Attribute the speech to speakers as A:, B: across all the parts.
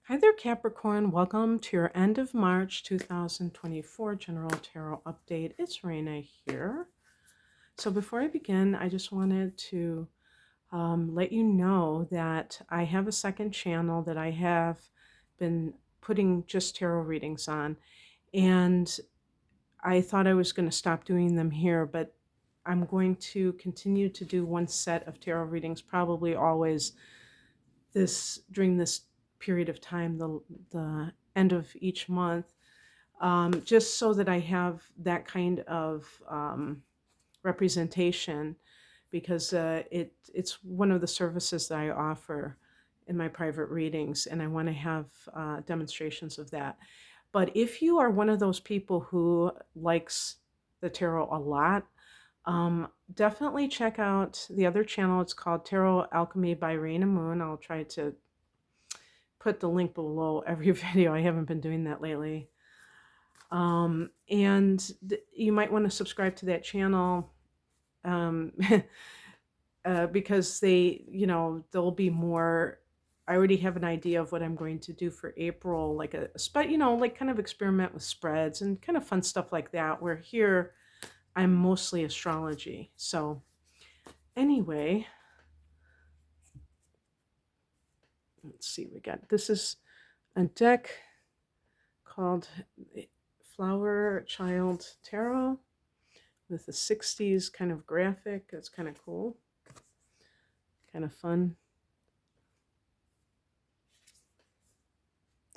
A: Hi there, Capricorn. Welcome to your end of March 2024 General Tarot Update. It's Raina here. So before I begin, I just wanted to let you know that I have a second channel that I have been putting just tarot readings on. And I thought I was going to stop doing them here, but I'm going to continue to do one set of tarot readings, probably always during this period of time, the end of each month, just so that I have that kind of representation, because it's one of the services that I offer in my private readings, and I want to have demonstrations of that. But if you are one of those people who likes the tarot a lot, definitely check out the other channel. It's called Tarot Alchemy by Raina Moon. I'll try to put the link below every video. I haven't been doing that lately. And you might want to subscribe to that channel, because there'll be more. I already have an idea of what I'm going to do for April, like like kind of experiment with spreads and kind of fun stuff like that, where here I'm mostly astrology. So anyway, let's see, this is a deck called Flower Child Tarot with a 60s kind of graphic. It's kind of cool, kind of fun.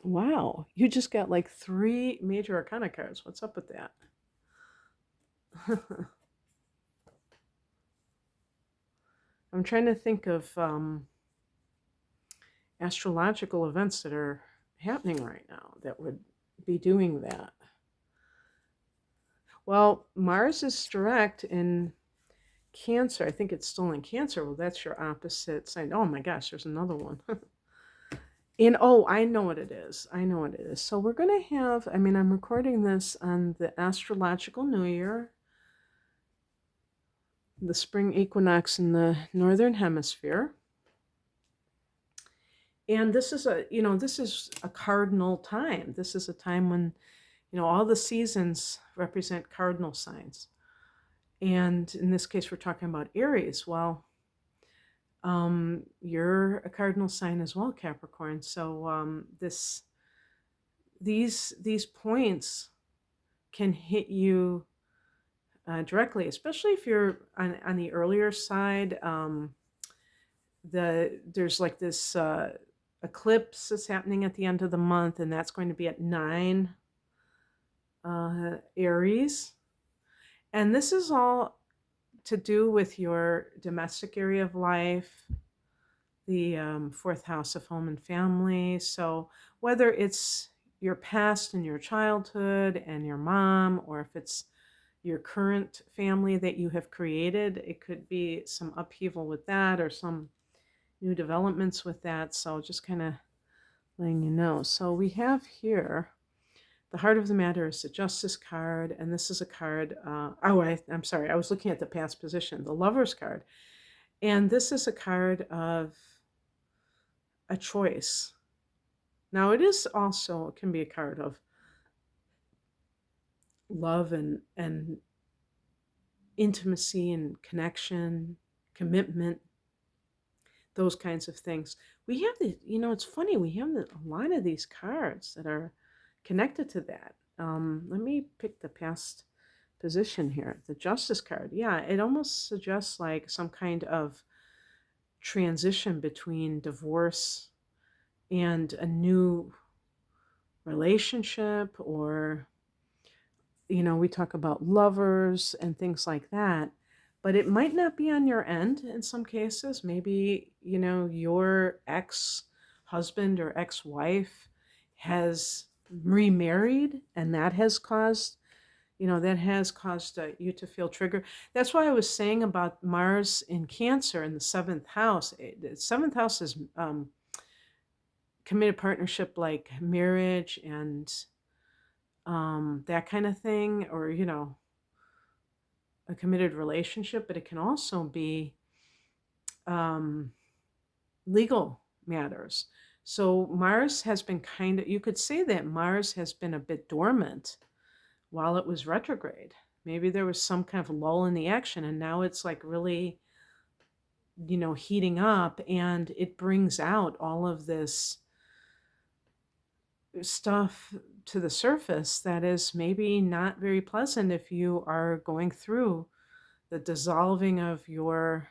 A: Wow, you just got like 3 major arcana cards. What's up with that? I'm trying to think of astrological events that are happening right now that would be doing that. Well, Mars is direct in Cancer. I think it's still in Cancer. Well, that's your opposite sign. Oh my gosh, there's another one. I know what it is. I know what it is. So we're going to have, I'm recording this on the astrological new year, the spring equinox in the northern hemisphere. And this is a cardinal time. This is a time when, all the seasons represent cardinal signs. And in this case, we're talking about Aries. Well, you're a cardinal sign as well, Capricorn. So these points can hit you directly, especially if you're on the earlier side. There's like this eclipse that's happening at the end of the month, and that's going to be at 9 Aries. And this is all to do with your domestic area of life, the fourth house of home and family. So whether it's your past and your childhood and your mom, or if it's your current family that you have created, it could be some upheaval with that or some new developments with that. So just kind of letting you know. So we have here, the heart of the matter is the Justice card, and this is a card, I'm sorry, I was looking at the past position, the Lover's card. And this is a card of a choice. Now it can be a card of love and intimacy and connection, commitment, those kinds of things. We have it's funny, we have a lot of these cards that are connected to that. Let me pick the past position here. The Justice card. Yeah, it almost suggests like some kind of transition between divorce and a new relationship, or we talk about lovers and things like that, but it might not be on your end in some cases. Maybe, your ex-husband or ex-wife has remarried, and that has caused you to feel triggered. That's why I was saying about Mars in Cancer in the 7th house. The 7th house is committed partnership, like marriage and that kind of thing, or a committed relationship. But it can also be legal matters. So Mars has been kind of, you could say that Mars has been a bit dormant while it was retrograde. Maybe there was some kind of lull in the action, and now it's like really, heating up, and it brings out all of this stuff to the surface that is maybe not very pleasant if you are going through the dissolving of your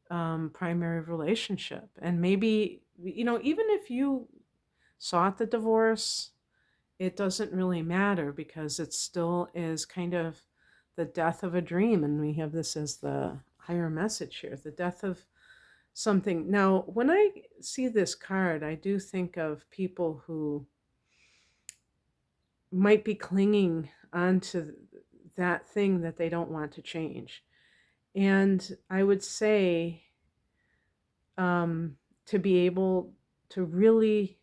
A: primary relationship. And maybe, even if you sought the divorce, it doesn't really matter because it still is kind of the death of a dream. And we have this as the higher message here, the death of something. Now, when I see this card, I do think of people who might be clinging onto that thing that they don't want to change. And I would say to be able to really,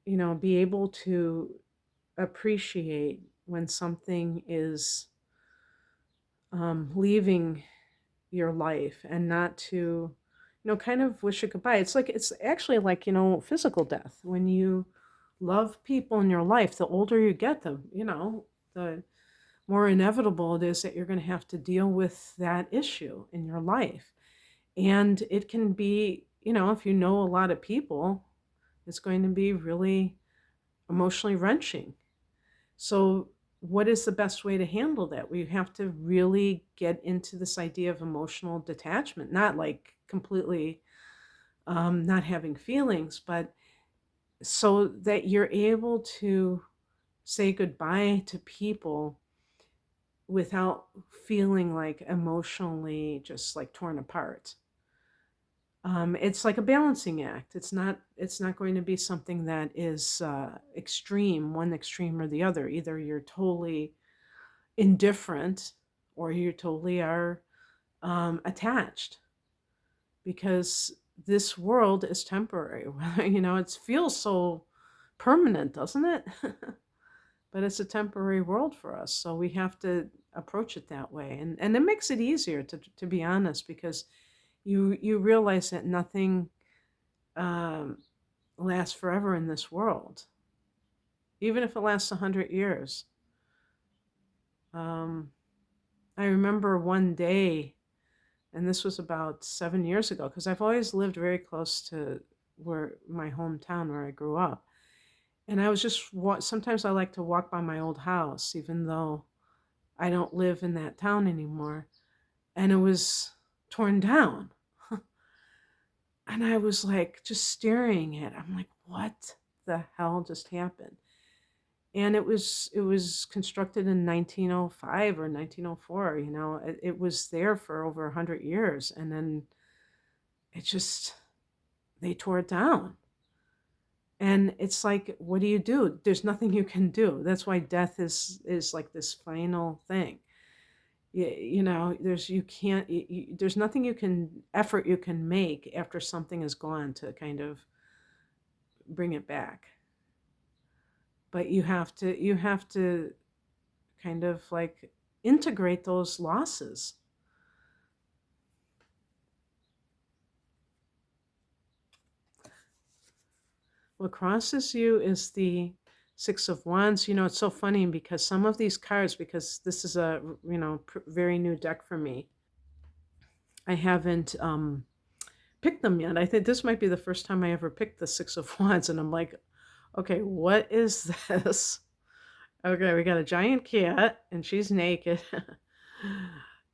A: be able to appreciate when something is leaving your life and not to, kind of wish it goodbye. It's actually like, physical death. When you love people in your life, the older you get, the more inevitable it is that you're going to have to deal with that issue in your life. And it can be, if you know a lot of people, it's going to be really emotionally wrenching. So, what is the best way to handle that? We have to really get into this idea of emotional detachment, not like completely not having feelings, but so that you're able to say goodbye to people without feeling like emotionally just like torn apart. It's like a balancing act. It's not going to be something that is extreme, one extreme or the other. Either you're totally indifferent or you totally are attached, because this world is temporary. It feels so permanent, doesn't it? But it's a temporary world for us, so we have to approach it that way, and it makes it easier to be honest, because you realize that nothing um, lasts forever in this world, even if it lasts 100 years. um, I remember one day, and this was about 7 years ago, because I've always lived very close to where my hometown where I grew up. And I was just sometimes I like to walk by my old house, even though I don't live in that town anymore. And it was torn down. And I was like just staring at it. I'm like, what the hell just happened? And it was constructed in 1905 or 1904. It was there for over 100 years, and then it just they tore it down. And it's like, what do you do? There's nothing you can do. That's why death is like this final thing. There's you can't there's nothing you can effort you can make after something is gone to kind of bring it back. But you have to kind of like integrate those losses. What crosses you is the Six of Wands. It's so funny because some of these cards, because this is a very new deck for me, I haven't picked them yet. I think this might be the first time I ever picked the Six of Wands, and I'm like, okay, what is this? Okay, we got a giant cat, and she's naked,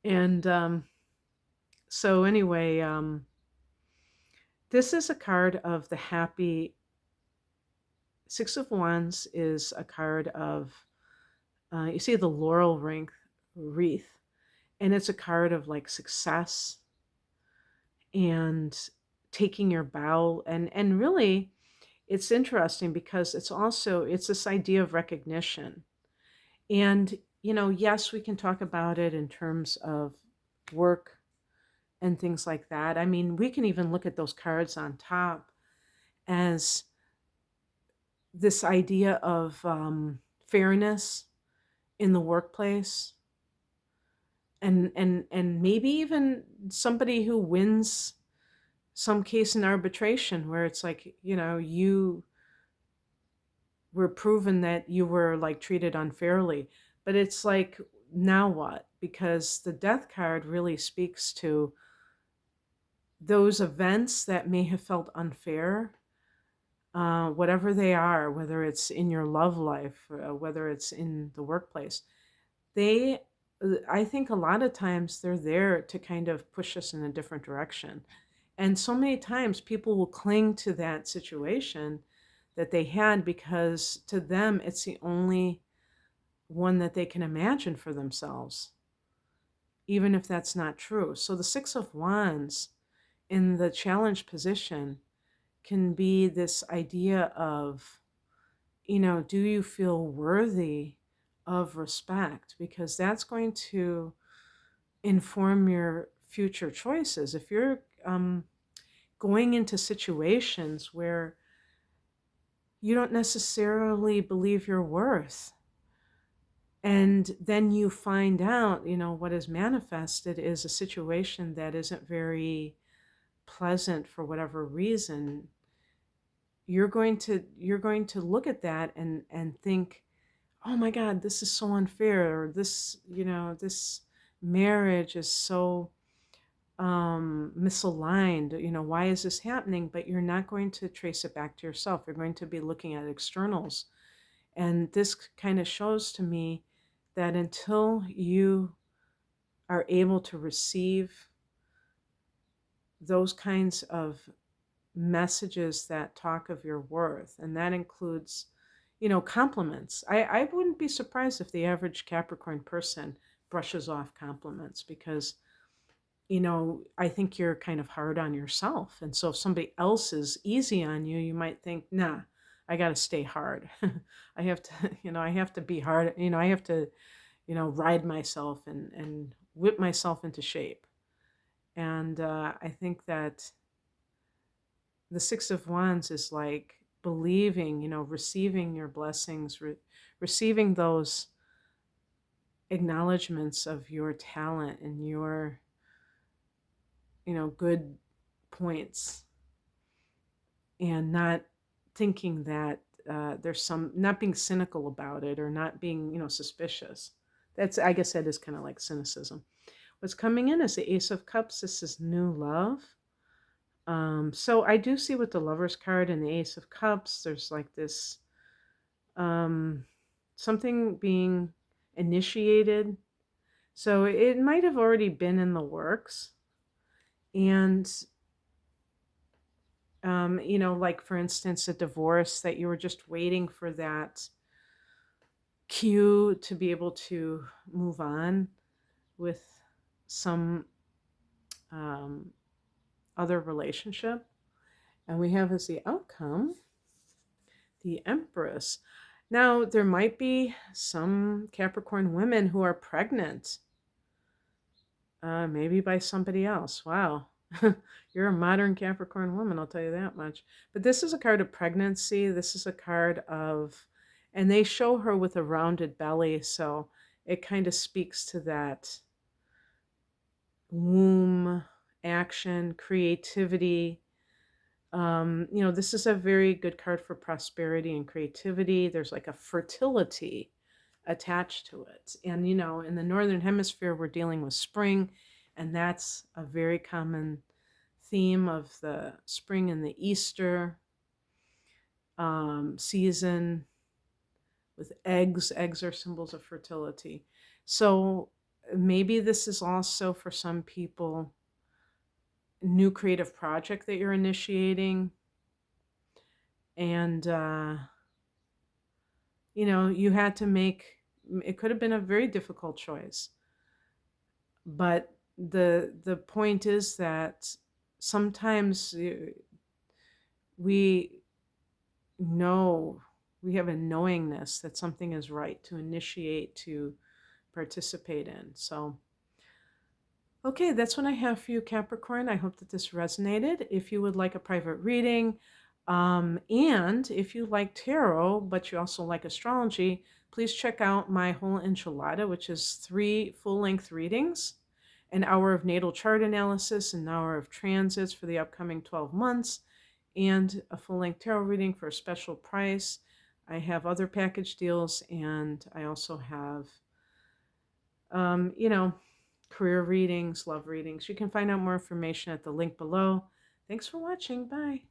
A: and so anyway, this is a card of the happy. Six of Wands is a card of, you see the laurel wreath, and it's a card of like success and taking your bow. And really, it's interesting because it's this idea of recognition. And, yes, we can talk about it in terms of work and things like that. I mean, we can even look at those cards on top as this idea of fairness in the workplace, and maybe even somebody who wins some case in arbitration where it's like, you were proven that you were like treated unfairly. But it's like, now what? Because the death card really speaks to those events that may have felt unfair, whatever they are, whether it's in your love life, whether it's in the workplace. They, I think a lot of times they're there to kind of push us in a different direction. And so many times people will cling to that situation that they had because to them it's the only one that they can imagine for themselves, even if that's not true. So the Six of Wands in the challenge position can be this idea of, do you feel worthy of respect? Because that's going to inform your future choices. If you're going into situations where you don't necessarily believe your worth, and then you find out, what is manifested is a situation that isn't very pleasant for whatever reason, you're going to look at that and think, oh my God, this is so unfair, or this marriage is so misaligned. Why is this happening? But you're not going to trace it back to yourself. You're going to be looking at externals. And this kind of shows to me that until you are able to receive those kinds of messages that talk of your worth, and that includes, compliments. I wouldn't be surprised if the average Capricorn person brushes off compliments because, I think you're kind of hard on yourself. And so if somebody else is easy on you, you might think, nah, I got to stay hard. I have to, I have to be hard. I have to, ride myself and whip myself into shape. And I think that the Six of Wands is like believing, receiving your blessings, receiving those acknowledgments of your talent and your, good points, and not thinking that there's not being cynical about it, or not being, suspicious. I guess that is kind of like cynicism. What's coming in is the Ace of Cups. This is new love. So I do see with the Lover's card and the Ace of Cups, there's like this something being initiated. So it might have already been in the works. And, like for instance, a divorce, that you were just waiting for that cue to be able to move on with some other relationship. And we have as the outcome the Empress. Now, there might be some Capricorn women who are pregnant, maybe by somebody else. Wow. You're a modern Capricorn woman, I'll tell you that much. But this is a card of pregnancy. This is a card of, and they show her with a rounded belly. So it kind of speaks to that womb action, creativity. This is a very good card for prosperity and creativity. There's like a fertility attached to it. And, in the Northern Hemisphere, we're dealing with spring, and that's a very common theme of the spring and the Easter season with eggs. Eggs are symbols of fertility. So maybe this is also for some people new creative project that you're initiating. And, you had to make, it could have been a very difficult choice. But the point is that sometimes we know, we have a knowingness that something is right to initiate, to participate in. So, okay, that's what I have for you, Capricorn. I hope that this resonated. If you would like a private reading, and if you like tarot, but you also like astrology, please check out my whole enchilada, which is 3 full-length readings. an hour of natal chart analysis, an hour of transits for the upcoming 12 months, and a full-length tarot reading for a special price. I have other package deals, and I also have, you know, career readings, love readings. You can find out more information at the link below. Thanks for watching. Bye.